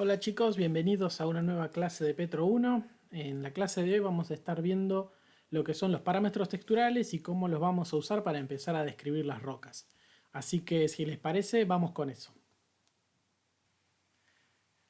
Hola chicos, bienvenidos a una nueva clase de Petro 1. En la clase de hoy vamos a estar viendo lo que son los parámetros texturales y cómo los vamos a usar para empezar a describir las rocas. Así que si les parece, vamos con eso.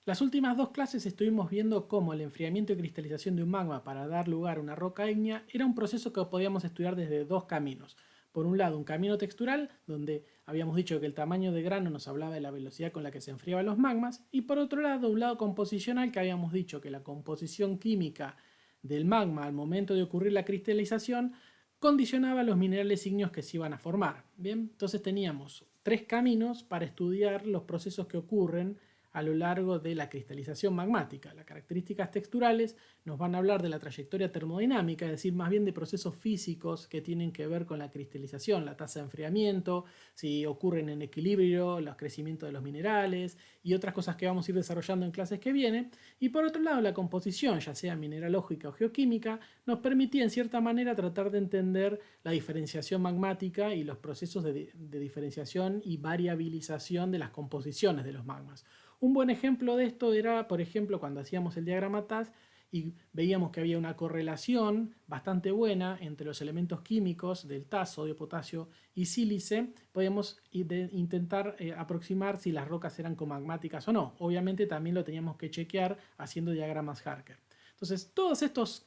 Las últimas dos clases estuvimos viendo cómo el enfriamiento y cristalización de un magma para dar lugar a una roca ígnea era un proceso que podíamos estudiar desde dos caminos. Por un lado, un camino textural, donde habíamos dicho que el tamaño de grano nos hablaba de la velocidad con la que se enfriaban los magmas, y por otro lado, un lado composicional, que habíamos dicho que la composición química del magma al momento de ocurrir la cristalización condicionaba los minerales ígneos que se iban a formar. Bien, entonces teníamos tres caminos para estudiar los procesos que ocurren a lo largo de la cristalización magmática. Las características texturales nos van a hablar de la trayectoria termodinámica, es decir, más bien de procesos físicos que tienen que ver con la cristalización, la tasa de enfriamiento, si ocurren en equilibrio, los crecimientos de los minerales y otras cosas que vamos a ir desarrollando en clases que vienen. Y por otro lado, la composición, ya sea mineralógica o geoquímica, nos permitía en cierta manera tratar de entender la diferenciación magmática y los procesos de diferenciación y variabilización de las composiciones de los magmas. Un buen ejemplo de esto era, por ejemplo, cuando hacíamos el diagrama TAS y veíamos que había una correlación bastante buena entre los elementos químicos del TAS, sodio, potasio y sílice, podíamos intentar aproximar si las rocas eran comagmáticas o no. Obviamente también lo teníamos que chequear haciendo diagramas Harker. Entonces, todos estos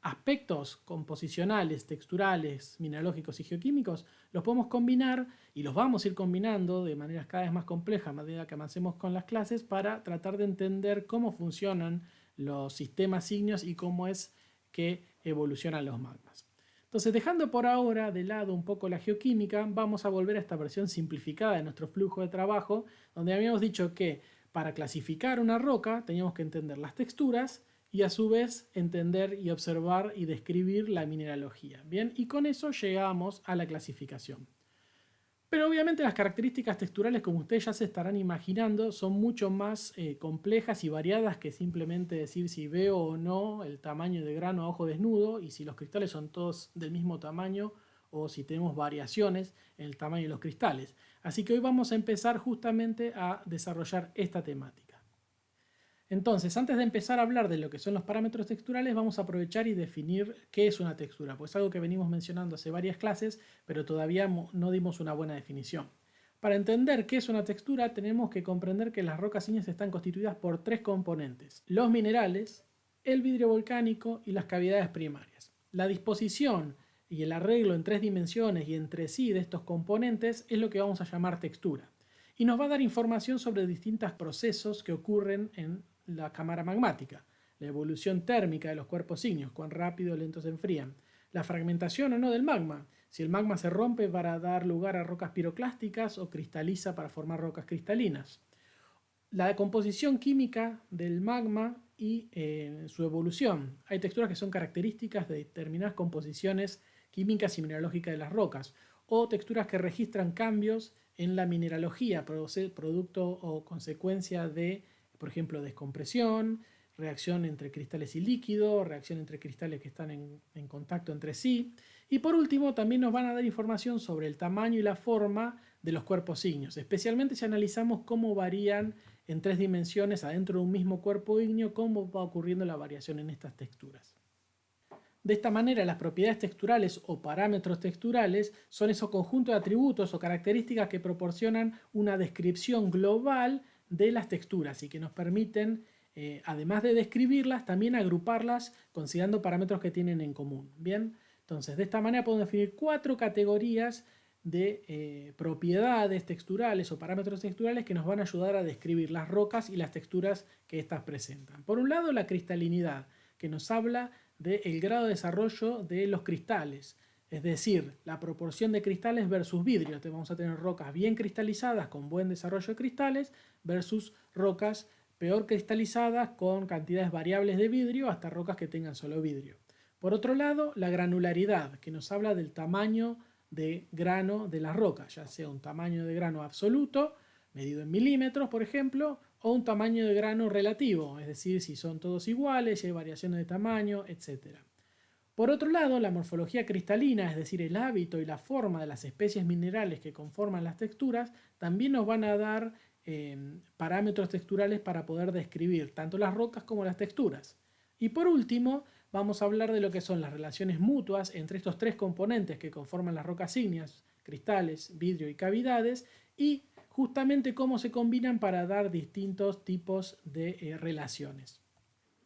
aspectos composicionales, texturales, mineralógicos y geoquímicos los podemos combinar y los vamos a ir combinando de maneras cada vez más complejas a medida que avancemos con las clases para tratar de entender cómo funcionan los sistemas ígneos y cómo es que evolucionan los magmas. Entonces, dejando por ahora de lado un poco la geoquímica, vamos a volver a esta versión simplificada de nuestro flujo de trabajo, donde habíamos dicho que para clasificar una roca teníamos que entender las texturas y a su vez entender y observar y describir la mineralogía. Bien, y con eso llegamos a la clasificación. Pero obviamente las características texturales, como ustedes ya se estarán imaginando, son mucho más complejas y variadas que simplemente decir si veo o no el tamaño de grano a ojo desnudo y si los cristales son todos del mismo tamaño o si tenemos variaciones en el tamaño de los cristales. Así que hoy vamos a empezar justamente a desarrollar esta temática. Entonces, antes de empezar a hablar de lo que son los parámetros texturales, vamos a aprovechar y definir qué es una textura, pues es algo que venimos mencionando hace varias clases, pero todavía no dimos una buena definición. Para entender qué es una textura, tenemos que comprender que las rocas ígneas están constituidas por tres componentes: los minerales, el vidrio volcánico y las cavidades primarias. La disposición y el arreglo en tres dimensiones y entre sí de estos componentes es lo que vamos a llamar textura. Y nos va a dar información sobre distintos procesos que ocurren en la cámara magmática, la evolución térmica de los cuerpos ígneos, cuán rápido o lento se enfrían, la fragmentación o no del magma, si el magma se rompe para dar lugar a rocas piroclásticas o cristaliza para formar rocas cristalinas, la composición química del magma y su evolución. Hay texturas que son características de determinadas composiciones químicas y mineralógicas de las rocas, o texturas que registran cambios en la mineralogía, producto o consecuencia de, por ejemplo, descompresión, reacción entre cristales y líquido, reacción entre cristales que están en contacto entre sí. Y por último, también nos van a dar información sobre el tamaño y la forma de los cuerpos ígneos, especialmente si analizamos cómo varían en tres dimensiones adentro de un mismo cuerpo ígneo, cómo va ocurriendo la variación en estas texturas. De esta manera, las propiedades texturales o parámetros texturales son esos conjuntos de atributos o características que proporcionan una descripción global de las texturas y que nos permiten, además de describirlas, también agruparlas considerando parámetros que tienen en común. Bien, entonces de esta manera podemos definir cuatro categorías de propiedades texturales o parámetros texturales que nos van a ayudar a describir las rocas y las texturas que éstas presentan. Por un lado, la cristalinidad, que nos habla del grado de desarrollo de los cristales, es decir, la proporción de cristales versus vidrio. Entonces vamos a tener rocas bien cristalizadas con buen desarrollo de cristales versus rocas peor cristalizadas con cantidades variables de vidrio hasta rocas que tengan solo vidrio. Por otro lado, la granularidad, que nos habla del tamaño de grano de la roca, ya sea un tamaño de grano absoluto, medido en milímetros, por ejemplo, o un tamaño de grano relativo, es decir, si son todos iguales, si hay variaciones de tamaño, etc. Por otro lado, la morfología cristalina, es decir, el hábito y la forma de las especies minerales que conforman las texturas, también nos van a dar parámetros texturales para poder describir tanto las rocas como las texturas. Y por último, vamos a hablar de lo que son las relaciones mutuas entre estos tres componentes que conforman las rocas ígneas: cristales, vidrio y cavidades, y justamente cómo se combinan para dar distintos tipos de relaciones.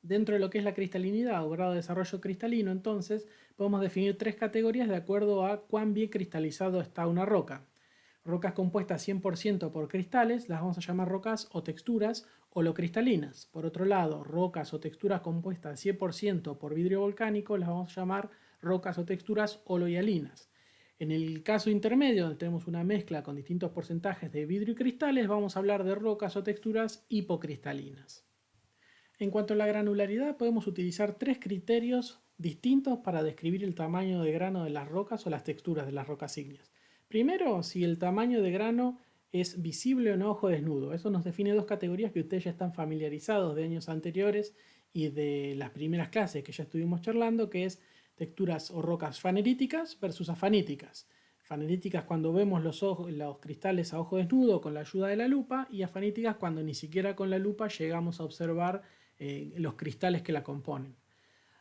Dentro de lo que es la cristalinidad o grado de desarrollo cristalino, entonces, podemos definir tres categorías de acuerdo a cuán bien cristalizado está una roca. Rocas compuestas 100% por cristales las vamos a llamar rocas o texturas holocristalinas. Por otro lado, rocas o texturas compuestas 100% por vidrio volcánico las vamos a llamar rocas o texturas holohialinas. En el caso intermedio, donde tenemos una mezcla con distintos porcentajes de vidrio y cristales, vamos a hablar de rocas o texturas hipocristalinas. En cuanto a la granularidad, podemos utilizar tres criterios distintos para describir el tamaño de grano de las rocas o las texturas de las rocas ígneas. Primero, si el tamaño de grano es visible o no a ojo desnudo. Eso nos define dos categorías que ustedes ya están familiarizados de años anteriores y de las primeras clases que ya estuvimos charlando, que es texturas o rocas faneríticas versus afaníticas. Faneríticas cuando vemos los cristales a ojo desnudo con la ayuda de la lupa, y afaníticas cuando ni siquiera con la lupa llegamos a observar los cristales que la componen.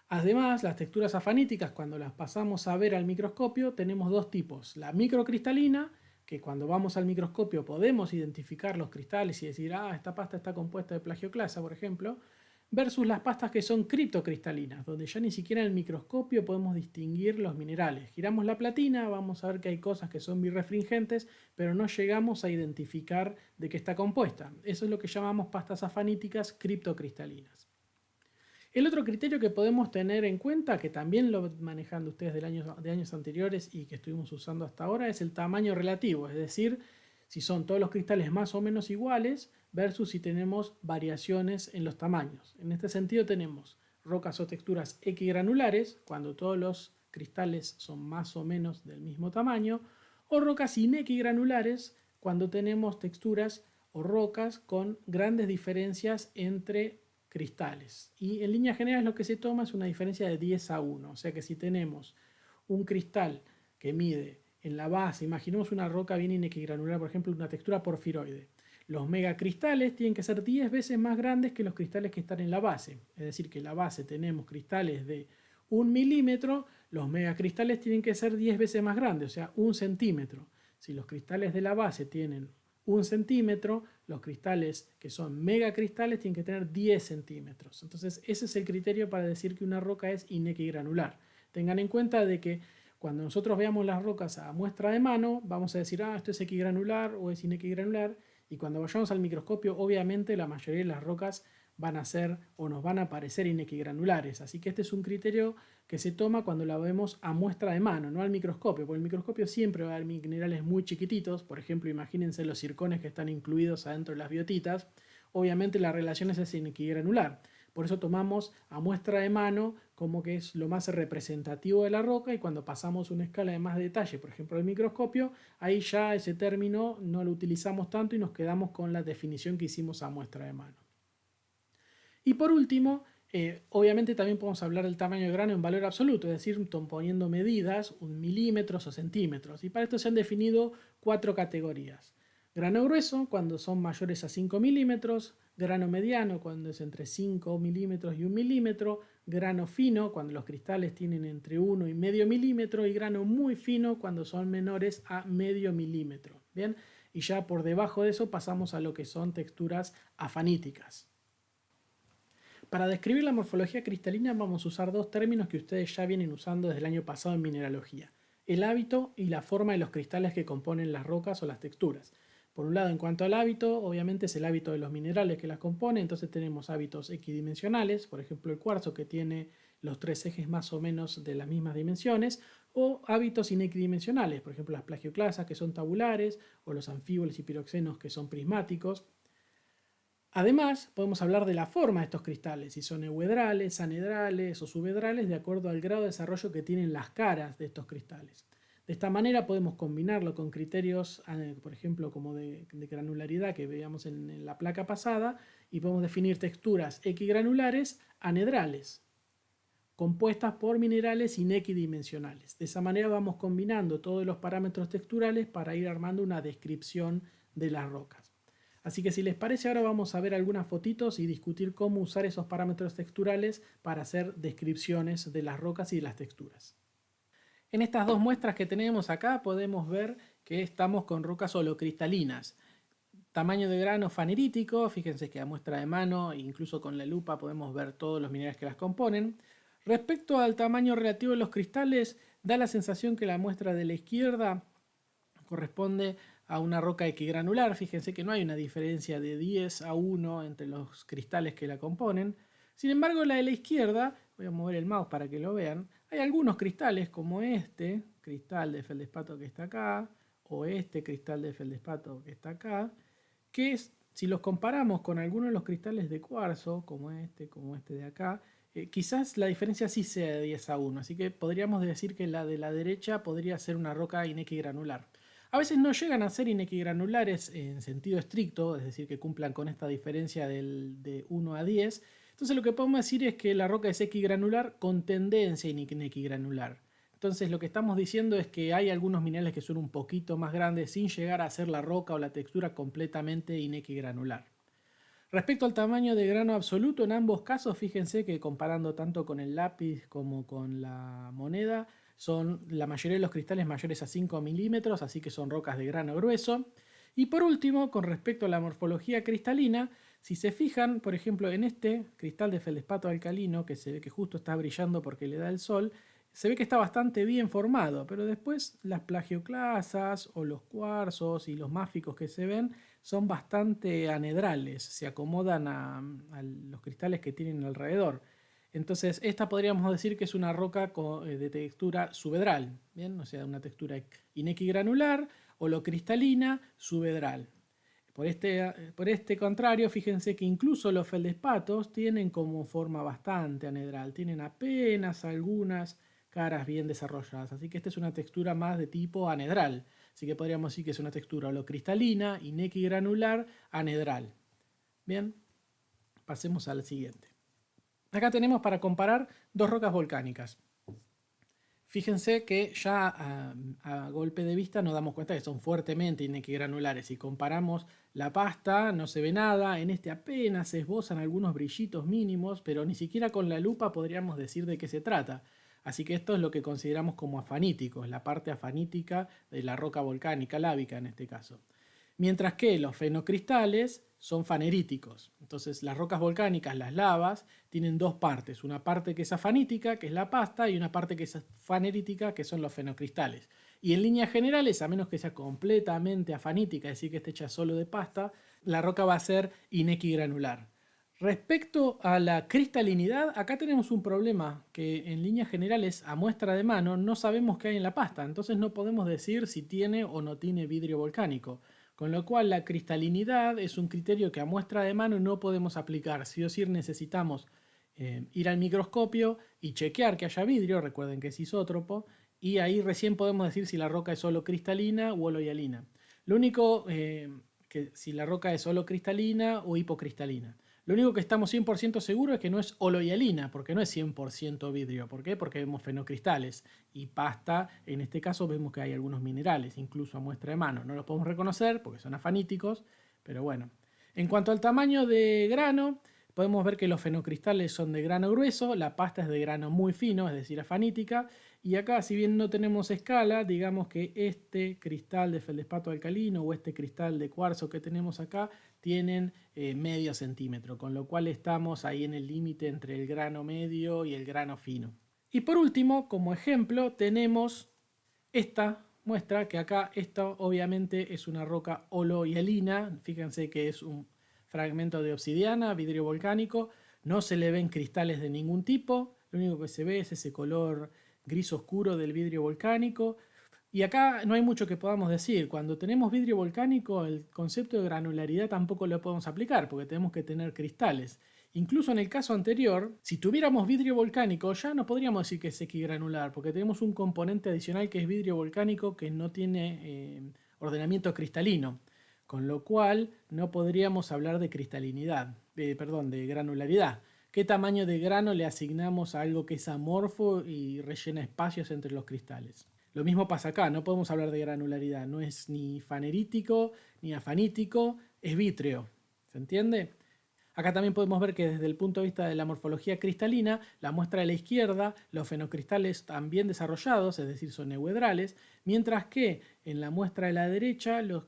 Además, las texturas afaníticas, cuando las pasamos a ver al microscopio, tenemos dos tipos: la microcristalina, que cuando vamos al microscopio podemos identificar los cristales y decir, esta pasta está compuesta de plagioclasa, por ejemplo, versus las pastas que son criptocristalinas, donde ya ni siquiera en el microscopio podemos distinguir los minerales. Giramos la platina, vamos a ver que hay cosas que son birrefringentes, pero no llegamos a identificar de qué está compuesta. Eso es lo que llamamos pastas afaníticas criptocristalinas. El otro criterio que podemos tener en cuenta, que también lo manejan ustedes de años anteriores y que estuvimos usando hasta ahora, es el tamaño relativo, es decir, si son todos los cristales más o menos iguales versus si tenemos variaciones en los tamaños. En este sentido tenemos rocas o texturas equigranulares, cuando todos los cristales son más o menos del mismo tamaño, o rocas inequigranulares, cuando tenemos texturas o rocas con grandes diferencias entre cristales. Y en línea general lo que se toma es una diferencia de 10:1, o sea que si tenemos un cristal que mide en la base, imaginemos una roca bien inequigranular, por ejemplo una textura porfiroide, los megacristales tienen que ser 10 veces más grandes que los cristales que están en la base. Es decir, que en la base tenemos cristales de 1 milímetro, los megacristales tienen que ser 10 veces más grandes, o sea, 1 centímetro. Si los cristales de la base tienen 1 centímetro, los cristales que son megacristales tienen que tener 10 centímetros. Entonces ese es el criterio para decir que una roca es inequigranular. Tengan en cuenta de que cuando nosotros veamos las rocas a muestra de mano, vamos a decir, esto es equigranular o es inequigranular, y cuando vayamos al microscopio, obviamente la mayoría de las rocas van a ser o nos van a parecer inequigranulares. Así que este es un criterio que se toma cuando la vemos a muestra de mano, no al microscopio, porque el microscopio siempre va a haber minerales muy chiquititos. Por ejemplo, imagínense los zircones que están incluidos adentro de las biotitas. Obviamente la relación es inequigranular. Por eso tomamos a muestra de mano como que es lo más representativo de la roca, y cuando pasamos una escala de más detalle, por ejemplo el microscopio, ahí ya ese término no lo utilizamos tanto y nos quedamos con la definición que hicimos a muestra de mano. Y por último, obviamente también podemos hablar del tamaño de grano en valor absoluto, es decir, poniendo medidas, milímetros o centímetros. Y para esto se han definido 4 categorías. Grano grueso, cuando son mayores a 5 milímetros. Grano mediano, cuando es entre 5 milímetros y 1 milímetro. Grano fino, cuando los cristales tienen entre 1 y medio milímetro. Y grano muy fino, cuando son menores a medio milímetro. ¿Bien? Y ya por debajo de eso pasamos a lo que son texturas afaníticas. Para describir la morfología cristalina vamos a usar dos términos que ustedes ya vienen usando desde el año pasado en mineralogía: el hábito y la forma de los cristales que componen las rocas o las texturas. Por un lado, en cuanto al hábito, obviamente es el hábito de los minerales que las componen. Entonces tenemos hábitos equidimensionales, por ejemplo el cuarzo, que tiene los 3 ejes más o menos de las mismas dimensiones, o hábitos inequidimensionales, por ejemplo las plagioclasas, que son tabulares, o los anfíboles y piroxenos, que son prismáticos. Además, podemos hablar de la forma de estos cristales, si son euedrales, anedrales o subedrales, de acuerdo al grado de desarrollo que tienen las caras de estos cristales. De esta manera podemos combinarlo con criterios, por ejemplo, como de granularidad que veíamos en la placa pasada, y podemos definir texturas equigranulares anedrales, compuestas por minerales inequidimensionales. De esa manera vamos combinando todos los parámetros texturales para ir armando una descripción de las rocas. Así que si les parece, ahora vamos a ver algunas fotitos y discutir cómo usar esos parámetros texturales para hacer descripciones de las rocas y de las texturas. En estas dos muestras que tenemos acá podemos ver que estamos con rocas holocristalinas. Tamaño de grano fanerítico, fíjense que a muestra de mano, incluso con la lupa podemos ver todos los minerales que las componen. Respecto al tamaño relativo de los cristales, da la sensación que la muestra de la izquierda corresponde a una roca equigranular. Fíjense que no hay una diferencia de 10:1 entre los cristales que la componen. Sin embargo, la de la izquierda, voy a mover el mouse para que lo vean, hay algunos cristales como este cristal de feldespato que está acá, o este cristal de feldespato que está acá, que si los comparamos con algunos de los cristales de cuarzo, como este de acá, quizás la diferencia sí sea de 10:1, así que podríamos decir que la de la derecha podría ser una roca inequigranular. A veces no llegan a ser inequigranulares en sentido estricto, es decir, que cumplan con esta diferencia de 1 a 10. Entonces lo que podemos decir es que la roca es equigranular con tendencia inequigranular. Entonces lo que estamos diciendo es que hay algunos minerales que son un poquito más grandes sin llegar a ser la roca o la textura completamente inequigranular. Respecto al tamaño de grano absoluto, en ambos casos, fíjense que comparando tanto con el lápiz como con la moneda, son la mayoría de los cristales mayores a 5 milímetros, así que son rocas de grano grueso. Y por último, con respecto a la morfología cristalina, si se fijan, por ejemplo, en este cristal de feldespato alcalino, que se ve que justo está brillando porque le da el sol, se ve que está bastante bien formado, pero después las plagioclasas o los cuarzos y los máficos que se ven son bastante anedrales, se acomodan a los cristales que tienen alrededor. Entonces esta podríamos decir que es una roca de textura subedral, ¿bien? O sea, una textura inequigranular, holocristalina, subedral. Por este contrario, fíjense que incluso los feldespatos tienen como forma bastante anedral, tienen apenas algunas caras bien desarrolladas, así que esta es una textura más de tipo anedral, así que podríamos decir que es una textura holocristalina, inequigranular, anedral. Bien, pasemos al siguiente. Acá tenemos para comparar dos rocas volcánicas. Fíjense que ya a golpe de vista nos damos cuenta que son fuertemente inequigranulares. Si comparamos la pasta no se ve nada, en este apenas se esbozan algunos brillitos mínimos, pero ni siquiera con la lupa podríamos decir de qué se trata. Así que esto es lo que consideramos como afaníticos, la parte afanítica de la roca volcánica, lábica en este caso. Mientras que los fenocristales son faneríticos. Entonces las rocas volcánicas, las lavas, tienen dos partes. Una parte que es afanítica, que es la pasta, y una parte que es fanerítica, que son los fenocristales. Y en líneas generales, a menos que sea completamente afanítica, es decir, que esté hecha solo de pasta, la roca va a ser inequigranular. Respecto a la cristalinidad, acá tenemos un problema que en líneas generales a muestra de mano no sabemos qué hay en la pasta, entonces no podemos decir si tiene o no tiene vidrio volcánico. Con lo cual la cristalinidad es un criterio que a muestra de mano no podemos aplicar. Sí o sí necesitamos ir al microscopio y chequear que haya vidrio, recuerden que es isótropo, y ahí recién podemos decir si la roca es solo cristalina o holohialina. Lo único que si la roca es solo cristalina o hipocristalina. Lo único que estamos 100% seguros es que no es holohialina, porque no es 100% vidrio. ¿Por qué? Porque vemos fenocristales. Y pasta, en este caso vemos que hay algunos minerales, incluso a muestra de mano. No los podemos reconocer porque son afaníticos, pero bueno. En cuanto al tamaño de grano, podemos ver que los fenocristales son de grano grueso, la pasta es de grano muy fino, es decir, afanítica. Y acá, si bien no tenemos escala, digamos que este cristal de feldespato alcalino o este cristal de cuarzo que tenemos acá tienen medio centímetro, con lo cual estamos ahí en el límite entre el grano medio y el grano fino. Y por último, como ejemplo, tenemos esta muestra, que acá esto obviamente es una roca holohialina, fíjense que es un fragmento de obsidiana, vidrio volcánico, no se le ven cristales de ningún tipo, lo único que se ve es ese color gris oscuro del vidrio volcánico. Y acá no hay mucho que podamos decir. Cuando tenemos vidrio volcánico, el concepto de granularidad tampoco lo podemos aplicar porque tenemos que tener cristales. Incluso en el caso anterior, si tuviéramos vidrio volcánico, ya no podríamos decir que es equigranular porque tenemos un componente adicional que es vidrio volcánico que no tiene ordenamiento cristalino. Con lo cual no podríamos hablar de cristalinidad, de granularidad. ¿Qué tamaño de grano le asignamos a algo que es amorfo y rellena espacios entre los cristales? Lo mismo pasa acá, no podemos hablar de granularidad, no es ni fanerítico ni afanítico, es vítreo. ¿Se entiende? Acá también podemos ver que desde el punto de vista de la morfología cristalina, la muestra de la izquierda, los fenocristales están bien desarrollados, es decir, son neuedrales, mientras que en la muestra de la derecha los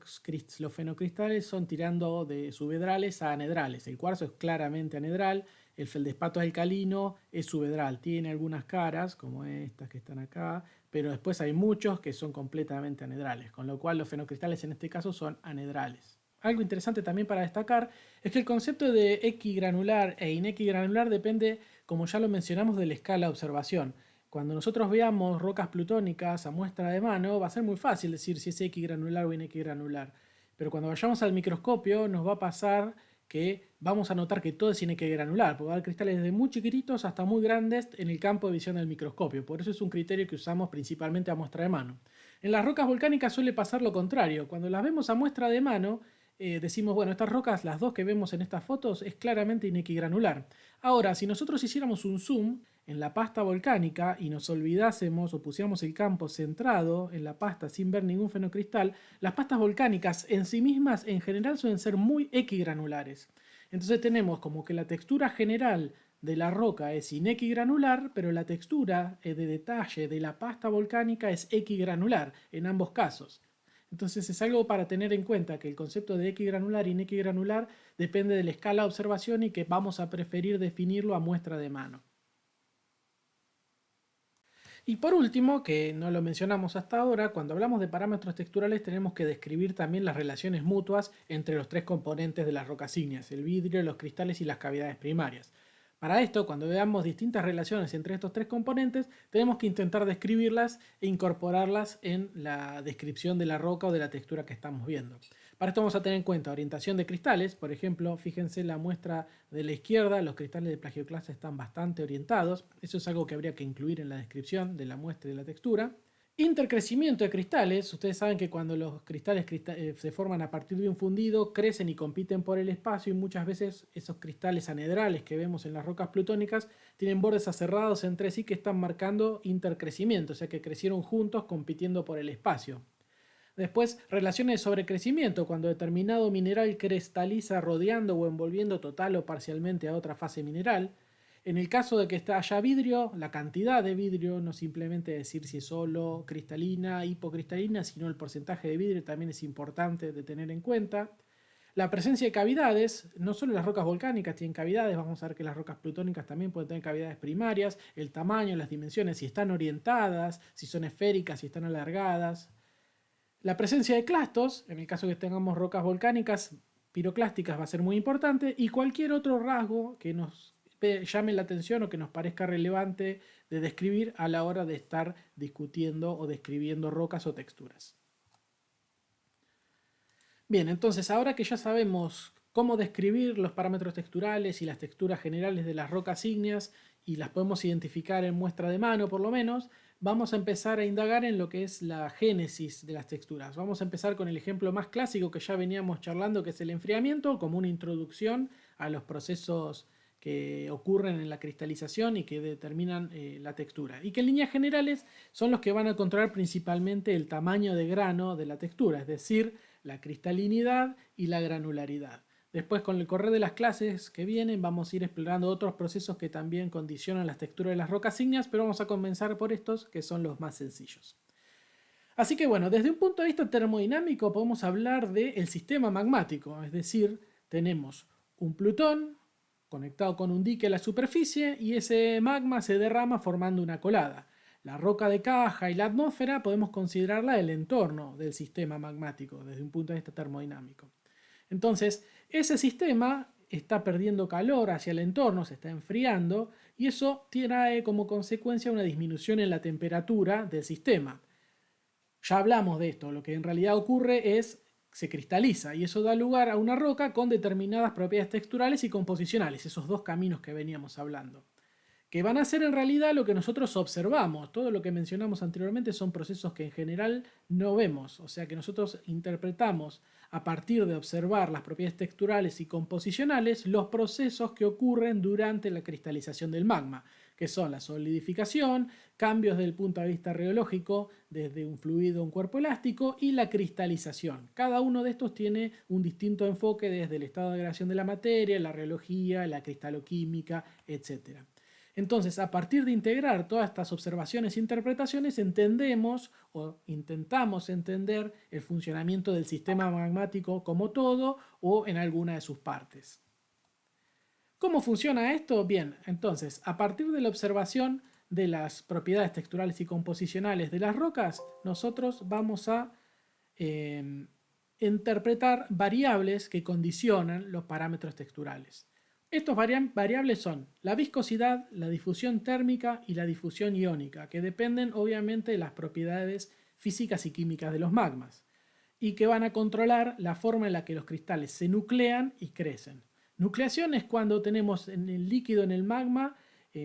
fenocristales son tirando de subedrales a anedrales. El cuarzo es claramente anedral, el feldespato alcalino es subedral, tiene algunas caras, como estas que están acá, pero después hay muchos que son completamente anedrales, con lo cual los fenocristales en este caso son anedrales. Algo interesante también para destacar es que el concepto de equigranular e inequigranular depende, como ya lo mencionamos, de la escala de observación. Cuando nosotros veamos rocas plutónicas a muestra de mano, va a ser muy fácil decir si es equigranular o inequigranular. Pero cuando vayamos al microscopio nos va a pasar que vamos a notar que todo es inequigranular, porque va a haber cristales desde muy chiquititos hasta muy grandes en el campo de visión del microscopio. Por eso es un criterio que usamos principalmente a muestra de mano. En las rocas volcánicas suele pasar lo contrario. Cuando las vemos a muestra de mano, decimos, bueno, estas rocas, las dos que vemos en estas fotos, es claramente inequigranular. Ahora, si nosotros hiciéramos un zoom en la pasta volcánica y nos olvidásemos o pusiéramos el campo centrado en la pasta sin ver ningún fenocristal, las pastas volcánicas en sí mismas en general suelen ser muy equigranulares. Entonces tenemos como que la textura general de la roca es inequigranular, pero la textura de detalle de la pasta volcánica es equigranular en ambos casos. Entonces es algo para tener en cuenta que el concepto de equigranular y inequigranular depende de la escala de observación y que vamos a preferir definirlo a muestra de mano. Y por último, que no lo mencionamos hasta ahora, cuando hablamos de parámetros texturales tenemos que describir también las relaciones mutuas entre los tres componentes de las rocas ígneas, el vidrio, los cristales y las cavidades primarias. Para esto, cuando veamos distintas relaciones entre estos tres componentes, tenemos que intentar describirlas e incorporarlas en la descripción de la roca o de la textura que estamos viendo. Para esto vamos a tener en cuenta orientación de cristales, por ejemplo, fíjense la muestra de la izquierda, los cristales de plagioclase están bastante orientados, eso es algo que habría que incluir en la descripción de la muestra y de la textura. Intercrecimiento de cristales, ustedes saben que cuando los cristales se forman a partir de un fundido, crecen y compiten por el espacio y muchas veces esos cristales anedrales que vemos en las rocas plutónicas tienen bordes aserrados entre sí que están marcando intercrecimiento, o sea que crecieron juntos compitiendo por el espacio. Después, relaciones de sobrecrecimiento, cuando determinado mineral cristaliza rodeando o envolviendo total o parcialmente a otra fase mineral. En el caso de que haya vidrio, la cantidad de vidrio, no simplemente decir si es solo cristalina, hipocristalina, sino el porcentaje de vidrio también es importante de tener en cuenta. La presencia de cavidades, no solo las rocas volcánicas tienen cavidades, vamos a ver que las rocas plutónicas también pueden tener cavidades primarias, el tamaño, las dimensiones, si están orientadas, si son esféricas, si están alargadas. La presencia de clastos, en el caso que tengamos rocas volcánicas, piroclásticas va a ser muy importante, y cualquier otro rasgo que nos llame la atención o que nos parezca relevante de describir a la hora de estar discutiendo o describiendo rocas o texturas. Bien, entonces ahora que ya sabemos cómo describir los parámetros texturales y las texturas generales de las rocas ígneas y las podemos identificar en muestra de mano por lo menos, vamos a empezar a indagar en lo que es la génesis de las texturas. Vamos a empezar con el ejemplo más clásico que ya veníamos charlando, que es el enfriamiento, como una introducción a los procesos que ocurren en la cristalización y que determinan la textura. Y que en líneas generales son los que van a controlar principalmente el tamaño de grano de la textura, es decir, la cristalinidad y la granularidad. Después, con el correr de las clases que vienen, vamos a ir explorando otros procesos que también condicionan las texturas de las rocas ígneas, pero vamos a comenzar por estos, que son los más sencillos. Así que bueno, desde un punto de vista termodinámico podemos hablar del sistema magmático, es decir, tenemos un Plutón conectado con un dique a la superficie y ese magma se derrama formando una colada. La roca de caja y la atmósfera podemos considerarla el entorno del sistema magmático desde un punto de vista termodinámico. Entonces, ese sistema está perdiendo calor hacia el entorno, se está enfriando y eso trae como consecuencia una disminución en la temperatura del sistema. Ya hablamos de esto, lo que en realidad ocurre es se cristaliza y eso da lugar a una roca con determinadas propiedades texturales y composicionales, esos dos caminos que veníamos hablando, que van a ser en realidad lo que nosotros observamos. Todo lo que mencionamos anteriormente son procesos que en general no vemos, o sea que nosotros interpretamos a partir de observar las propiedades texturales y composicionales los procesos que ocurren durante la cristalización del magma, que son la solidificación, cambios desde el punto de vista rheológico, desde un fluido a un cuerpo elástico, y la cristalización. Cada uno de estos tiene un distinto enfoque desde el estado de degradación de la materia, la rheología, la cristaloquímica, etc. Entonces, a partir de integrar todas estas observaciones e interpretaciones, entendemos o intentamos entender el funcionamiento del sistema magmático como todo o en alguna de sus partes. ¿Cómo funciona esto? Bien, entonces, a partir de la observación de las propiedades texturales y composicionales de las rocas, nosotros vamos a interpretar variables que condicionan los parámetros texturales. Estos variables son la viscosidad, la difusión térmica y la difusión iónica, que dependen obviamente de las propiedades físicas y químicas de los magmas, y que van a controlar la forma en la que los cristales se nuclean y crecen. Nucleación es cuando tenemos en el líquido en el magma,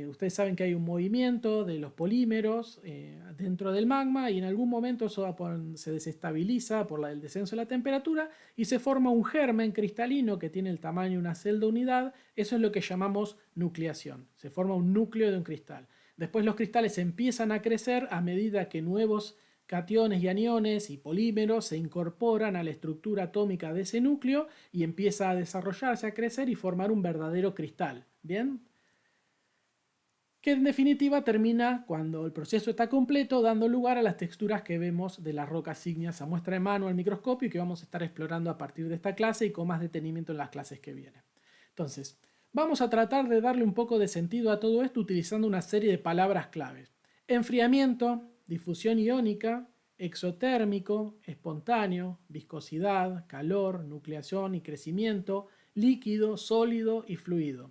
ustedes saben que hay un movimiento de los polímeros dentro del magma y en algún momento eso se desestabiliza por el descenso de la temperatura y se forma un germen cristalino que tiene el tamaño de una celda unidad. Eso es lo que llamamos nucleación. Se forma un núcleo de un cristal. Después los cristales empiezan a crecer a medida que nuevos cationes y aniones y polímeros se incorporan a la estructura atómica de ese núcleo y empieza a desarrollarse, a crecer y formar un verdadero cristal. ¿Bien? Que en definitiva termina, cuando el proceso está completo, dando lugar a las texturas que vemos de las rocas ígneas a muestra de mano al microscopio y que vamos a estar explorando a partir de esta clase y con más detenimiento en las clases que vienen. Entonces, vamos a tratar de darle un poco de sentido a todo esto utilizando una serie de palabras claves. Enfriamiento, difusión iónica, exotérmico, espontáneo, viscosidad, calor, nucleación y crecimiento, líquido, sólido y fluido.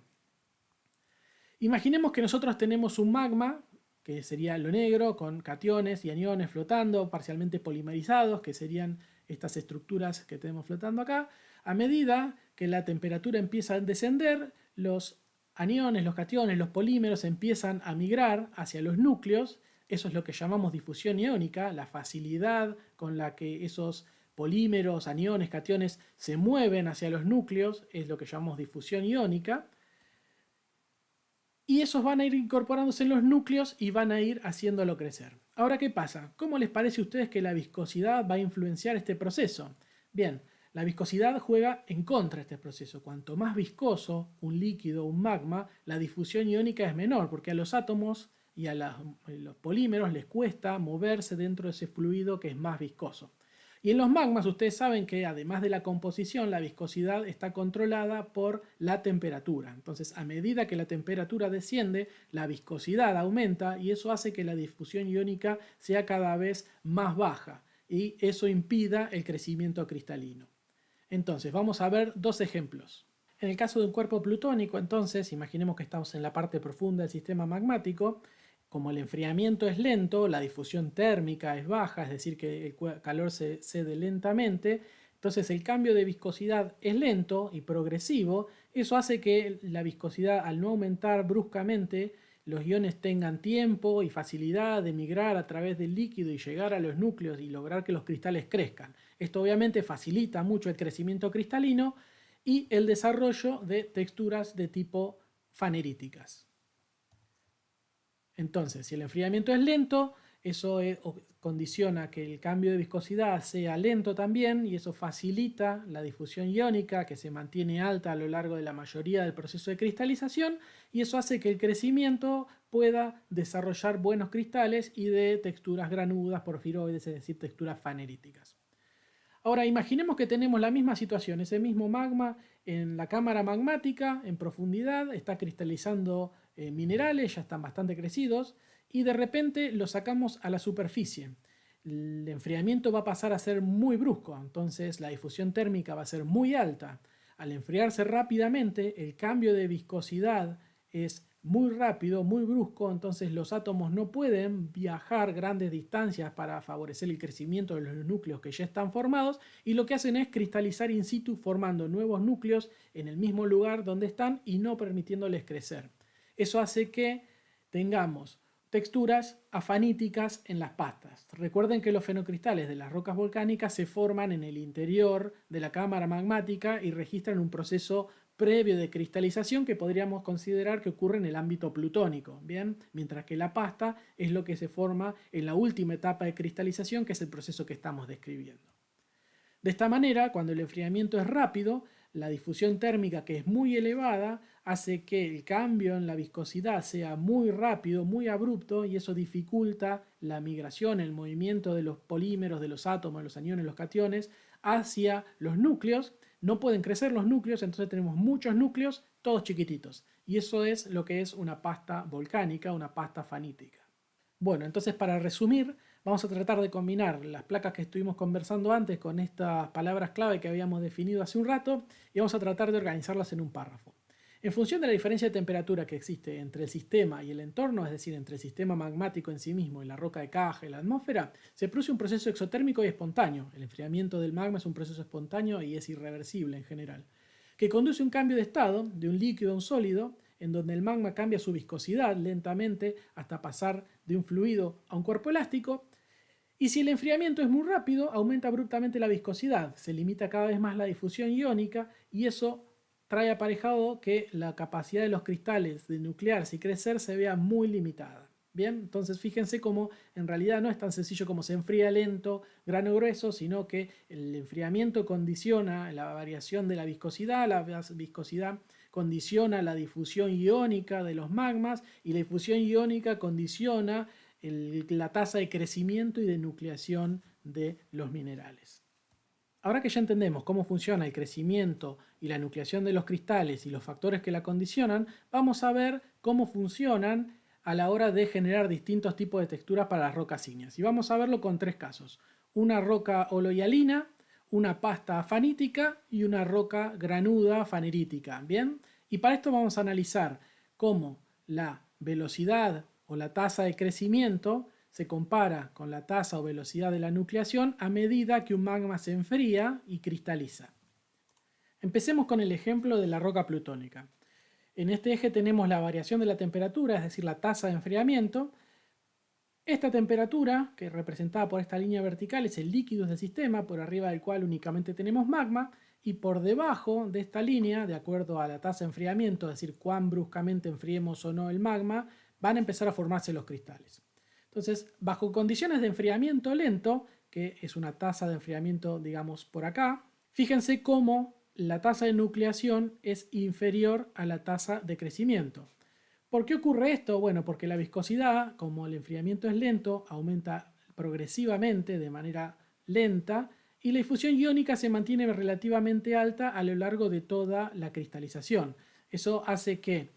Imaginemos que nosotros tenemos un magma, que sería lo negro, con cationes y aniones flotando, parcialmente polimerizados, que serían estas estructuras que tenemos flotando acá. A medida que la temperatura empieza a descender, los aniones, los cationes, los polímeros empiezan a migrar hacia los núcleos. Eso es lo que llamamos difusión iónica, la facilidad con la que esos polímeros, aniones, cationes se mueven hacia los núcleos es lo que llamamos difusión iónica. Y esos van a ir incorporándose en los núcleos y van a ir haciéndolo crecer. Ahora, ¿qué pasa? ¿Cómo les parece a ustedes que la viscosidad va a influenciar este proceso? Bien, la viscosidad juega en contra de este proceso. Cuanto más viscoso un líquido, un magma, la difusión iónica es menor, porque a los átomos y a los polímeros les cuesta moverse dentro de ese fluido que es más viscoso. Y en los magmas ustedes saben que además de la composición, la viscosidad está controlada por la temperatura. Entonces, a medida que la temperatura desciende, la viscosidad aumenta y eso hace que la difusión iónica sea cada vez más baja y eso impida el crecimiento cristalino. Entonces, vamos a ver dos ejemplos. En el caso de un cuerpo plutónico, entonces, imaginemos que estamos en la parte profunda del sistema magmático. Como el enfriamiento es lento, la difusión térmica es baja, es decir, que el calor se cede lentamente, entonces el cambio de viscosidad es lento y progresivo. Eso hace que la viscosidad, al no aumentar bruscamente, los iones tengan tiempo y facilidad de migrar a través del líquido y llegar a los núcleos y lograr que los cristales crezcan. Esto obviamente facilita mucho el crecimiento cristalino y el desarrollo de texturas de tipo faneríticas. Entonces, si el enfriamiento es lento, eso condiciona que el cambio de viscosidad sea lento también y eso facilita la difusión iónica que se mantiene alta a lo largo de la mayoría del proceso de cristalización y eso hace que el crecimiento pueda desarrollar buenos cristales y de texturas granudas, porfiroides, es decir, texturas faneríticas. Ahora imaginemos que tenemos la misma situación, ese mismo magma en la cámara magmática, en profundidad, está cristalizando minerales, ya están bastante crecidos, y de repente los sacamos a la superficie. El enfriamiento va a pasar a ser muy brusco, entonces la difusión térmica va a ser muy alta. Al enfriarse rápidamente, el cambio de viscosidad es muy rápido, muy brusco, entonces los átomos no pueden viajar grandes distancias para favorecer el crecimiento de los núcleos que ya están formados y lo que hacen es cristalizar in situ formando nuevos núcleos en el mismo lugar donde están y no permitiéndoles crecer. Eso hace que tengamos texturas afaníticas en las pastas. Recuerden que los fenocristales de las rocas volcánicas se forman en el interior de la cámara magmática y registran un proceso previo de cristalización que podríamos considerar que ocurre en el ámbito plutónico, ¿bien? Mientras que la pasta es lo que se forma en la última etapa de cristalización, que es el proceso que estamos describiendo. De esta manera, cuando el enfriamiento es rápido, la difusión térmica, que es muy elevada, hace que el cambio en la viscosidad sea muy rápido, muy abrupto, y eso dificulta la migración, el movimiento de los polímeros, de los átomos, los aniones, los cationes, hacia los núcleos. No pueden crecer los núcleos, entonces tenemos muchos núcleos, todos chiquititos. Y eso es lo que es una pasta volcánica, una pasta fanítica. Bueno, entonces para resumir, vamos a tratar de combinar las placas que estuvimos conversando antes con estas palabras clave que habíamos definido hace un rato y vamos a tratar de organizarlas en un párrafo. En función de la diferencia de temperatura que existe entre el sistema y el entorno, es decir, entre el sistema magmático en sí mismo y la roca de caja y la atmósfera, se produce un proceso exotérmico y espontáneo. El enfriamiento del magma es un proceso espontáneo y es irreversible en general, que conduce a un cambio de estado de un líquido a un sólido, en donde el magma cambia su viscosidad lentamente hasta pasar de un fluido a un cuerpo elástico. Y si el enfriamiento es muy rápido, aumenta abruptamente la viscosidad, se limita cada vez más la difusión iónica y eso trae aparejado que la capacidad de los cristales de nuclearse y crecer se vea muy limitada. Bien, entonces fíjense cómo en realidad no es tan sencillo como se enfría lento, grano grueso, sino que el enfriamiento condiciona la variación de la viscosidad condiciona la difusión iónica de los magmas y la difusión iónica condiciona la tasa de crecimiento y de nucleación de los minerales. Ahora que ya entendemos cómo funciona el crecimiento y la nucleación de los cristales y los factores que la condicionan, vamos a ver cómo funcionan a la hora de generar distintos tipos de texturas para las rocas ígneas. Y vamos a verlo con tres casos: una roca oloialina, una pasta fanítica y una roca granuda fanerítica. ¿Bien? Y para esto vamos a analizar cómo la velocidad o la tasa de crecimiento se compara con la tasa o velocidad de la nucleación a medida que un magma se enfría y cristaliza. Empecemos con el ejemplo de la roca plutónica. En este eje tenemos la variación de la temperatura, es decir, la tasa de enfriamiento. Esta temperatura, que es representada por esta línea vertical, es el líquido del sistema, por arriba del cual únicamente tenemos magma, y por debajo de esta línea, de acuerdo a la tasa de enfriamiento, es decir, cuán bruscamente enfriemos o no el magma, van a empezar a formarse los cristales. Entonces, bajo condiciones de enfriamiento lento, que es una tasa de enfriamiento, digamos, por acá, fíjense cómo la tasa de nucleación es inferior a la tasa de crecimiento. ¿Por qué ocurre esto? Bueno, porque la viscosidad, como el enfriamiento es lento, aumenta progresivamente de manera lenta y la difusión iónica se mantiene relativamente alta a lo largo de toda la cristalización. Eso hace que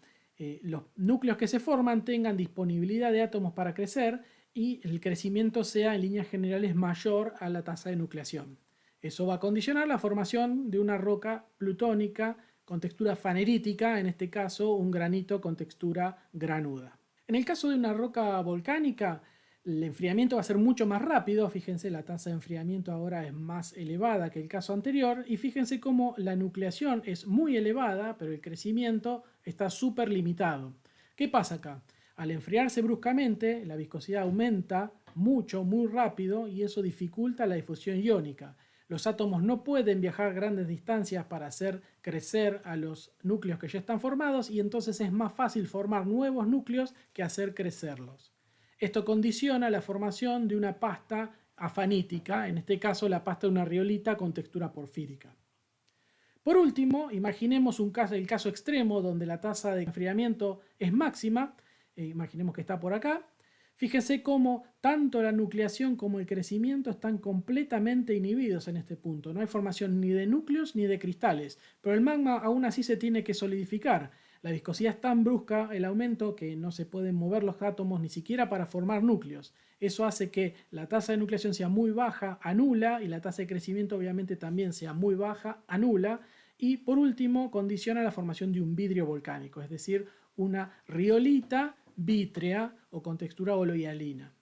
los núcleos que se forman tengan disponibilidad de átomos para crecer y el crecimiento sea en líneas generales mayor a la tasa de nucleación. Eso va a condicionar la formación de una roca plutónica con textura fanerítica, en este caso un granito con textura granuda. En el caso de una roca volcánica, el enfriamiento va a ser mucho más rápido. Fíjense, la tasa de enfriamiento ahora es más elevada que el caso anterior y fíjense cómo la nucleación es muy elevada, pero el crecimiento está súper limitado. ¿Qué pasa acá? Al enfriarse bruscamente, la viscosidad aumenta mucho, muy rápido y eso dificulta la difusión iónica. Los átomos no pueden viajar grandes distancias para hacer crecer a los núcleos que ya están formados y entonces es más fácil formar nuevos núcleos que hacer crecerlos. Esto condiciona la formación de una pasta afanítica, en este caso la pasta de una riolita con textura porfírica. Por último, imaginemos el caso extremo donde la tasa de enfriamiento es máxima, imaginemos que está por acá. Fíjense cómo tanto la nucleación como el crecimiento están completamente inhibidos en este punto. No hay formación ni de núcleos ni de cristales, pero el magma aún así se tiene que solidificar. La viscosidad es tan brusca, el aumento, que no se pueden mover los átomos ni siquiera para formar núcleos. Eso hace que la tasa de nucleación sea muy baja, anula, y la tasa de crecimiento obviamente también sea muy baja, anula. Y por último, condiciona la formación de un vidrio volcánico, es decir, una riolita vítrea o con textura oloialina.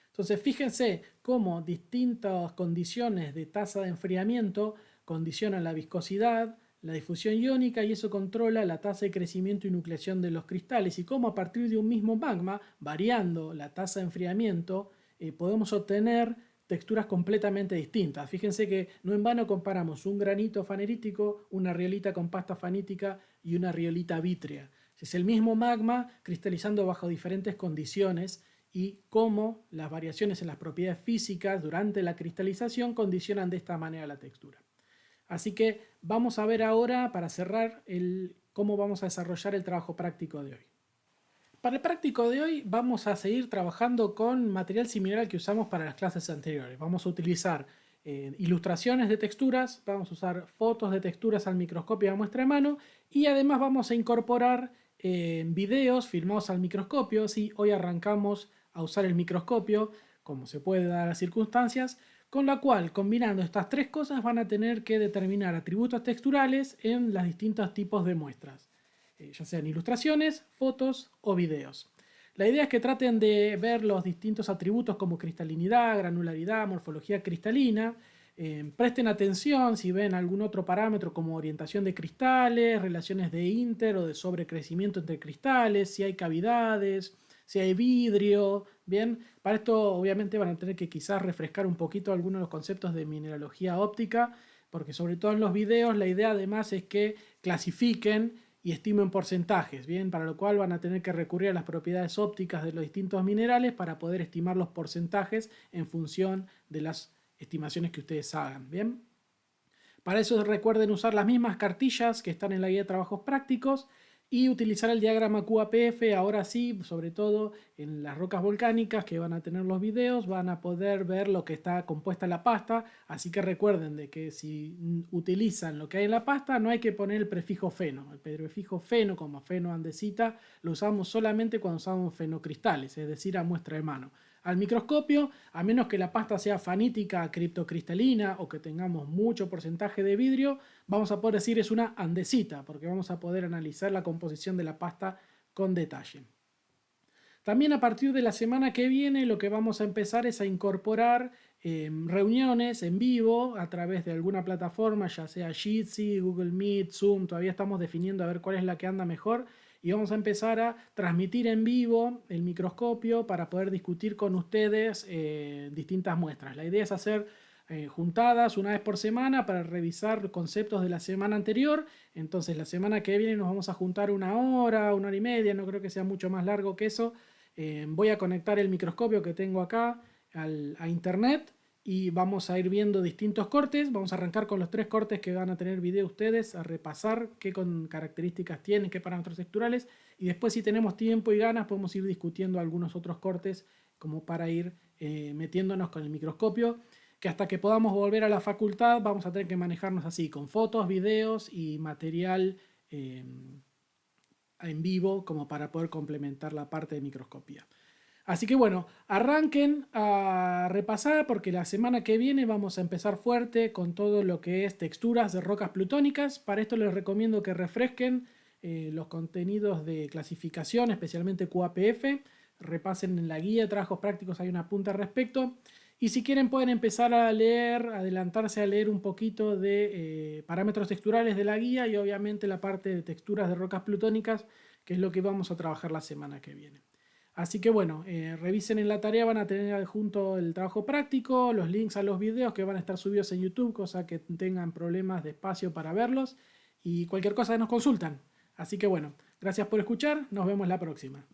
Entonces fíjense cómo distintas condiciones de tasa de enfriamiento condicionan la viscosidad, la difusión iónica y eso controla la tasa de crecimiento y nucleación de los cristales y cómo a partir de un mismo magma, variando la tasa de enfriamiento, podemos obtener texturas completamente distintas. Fíjense que no en vano comparamos un granito fanerítico, una riolita con pasta fanítica y una riolita vítrea. Es el mismo magma cristalizando bajo diferentes condiciones y cómo las variaciones en las propiedades físicas durante la cristalización condicionan de esta manera la textura. Así que vamos a ver ahora, para cerrar, cómo vamos a desarrollar el trabajo práctico de hoy. Para el práctico de hoy vamos a seguir trabajando con material similar al que usamos para las clases anteriores. Vamos a utilizar ilustraciones de texturas, vamos a usar fotos de texturas al microscopio a muestra de mano y además vamos a incorporar videos filmados al microscopio. Sí, hoy arrancamos a usar el microscopio, como se puede dar las circunstancias, con la cual, combinando estas tres cosas, van a tener que determinar atributos texturales en los distintos tipos de muestras, ya sean ilustraciones, fotos o videos. La idea es que traten de ver los distintos atributos como cristalinidad, granularidad, morfología cristalina. Presten atención si ven algún otro parámetro como orientación de cristales, relaciones de inter o de sobrecrecimiento entre cristales, si hay cavidades, si hay vidrio. Bien, para esto obviamente van a tener que quizás refrescar un poquito algunos de los conceptos de mineralogía óptica, porque sobre todo en los videos la idea además es que clasifiquen y estimen porcentajes, bien, para lo cual van a tener que recurrir a las propiedades ópticas de los distintos minerales para poder estimar los porcentajes en función de las estimaciones que ustedes hagan, bien. Para eso recuerden usar las mismas cartillas que están en la guía de trabajos prácticos y utilizar el diagrama QAPF. Ahora sí, sobre todo en las rocas volcánicas que van a tener los videos, van a poder ver lo que está compuesta la pasta, así que recuerden de que si utilizan lo que hay en la pasta no hay que poner el prefijo feno. El prefijo feno, como fenoandesita, lo usamos solamente cuando usamos fenocristales, es decir, a muestra de mano. Al microscopio, a menos que la pasta sea fanítica, criptocristalina o que tengamos mucho porcentaje de vidrio, vamos a poder decir es una andesita, porque vamos a poder analizar la composición de la pasta con detalle. También a partir de la semana que viene lo que vamos a empezar es a incorporar reuniones en vivo a través de alguna plataforma, ya sea Jitsi, Google Meet, Zoom, todavía estamos definiendo a ver cuál es la que anda mejor. Y vamos a empezar a transmitir en vivo el microscopio para poder discutir con ustedes distintas muestras. La idea es hacer juntadas una vez por semana para revisar conceptos de la semana anterior. Entonces la semana que viene nos vamos a juntar una hora y media, no creo que sea mucho más largo que eso. Voy a conectar el microscopio que tengo acá a internet y vamos a ir viendo distintos cortes. Vamos a arrancar con los 3 cortes que van a tener video ustedes, a repasar qué características tienen, qué parámetros texturales, y después si tenemos tiempo y ganas podemos ir discutiendo algunos otros cortes como para ir metiéndonos con el microscopio, que hasta que podamos volver a la facultad vamos a tener que manejarnos así, con fotos, videos y material en vivo como para poder complementar la parte de microscopía. Así que bueno, arranquen a repasar porque la semana que viene vamos a empezar fuerte con todo lo que es texturas de rocas plutónicas. Para esto les recomiendo que refresquen los contenidos de clasificación, especialmente QAPF. Repasen en la guía de trabajos prácticos, hay una punta al respecto. Y si quieren pueden empezar a leer, adelantarse a leer un poquito de parámetros texturales de la guía y obviamente la parte de texturas de rocas plutónicas, que es lo que vamos a trabajar la semana que viene. Así que bueno, revisen en la tarea, van a tener junto el trabajo práctico, los links a los videos que van a estar subidos en YouTube, cosa que tengan problemas de espacio para verlos y cualquier cosa nos consultan. Así que bueno, gracias por escuchar, nos vemos la próxima.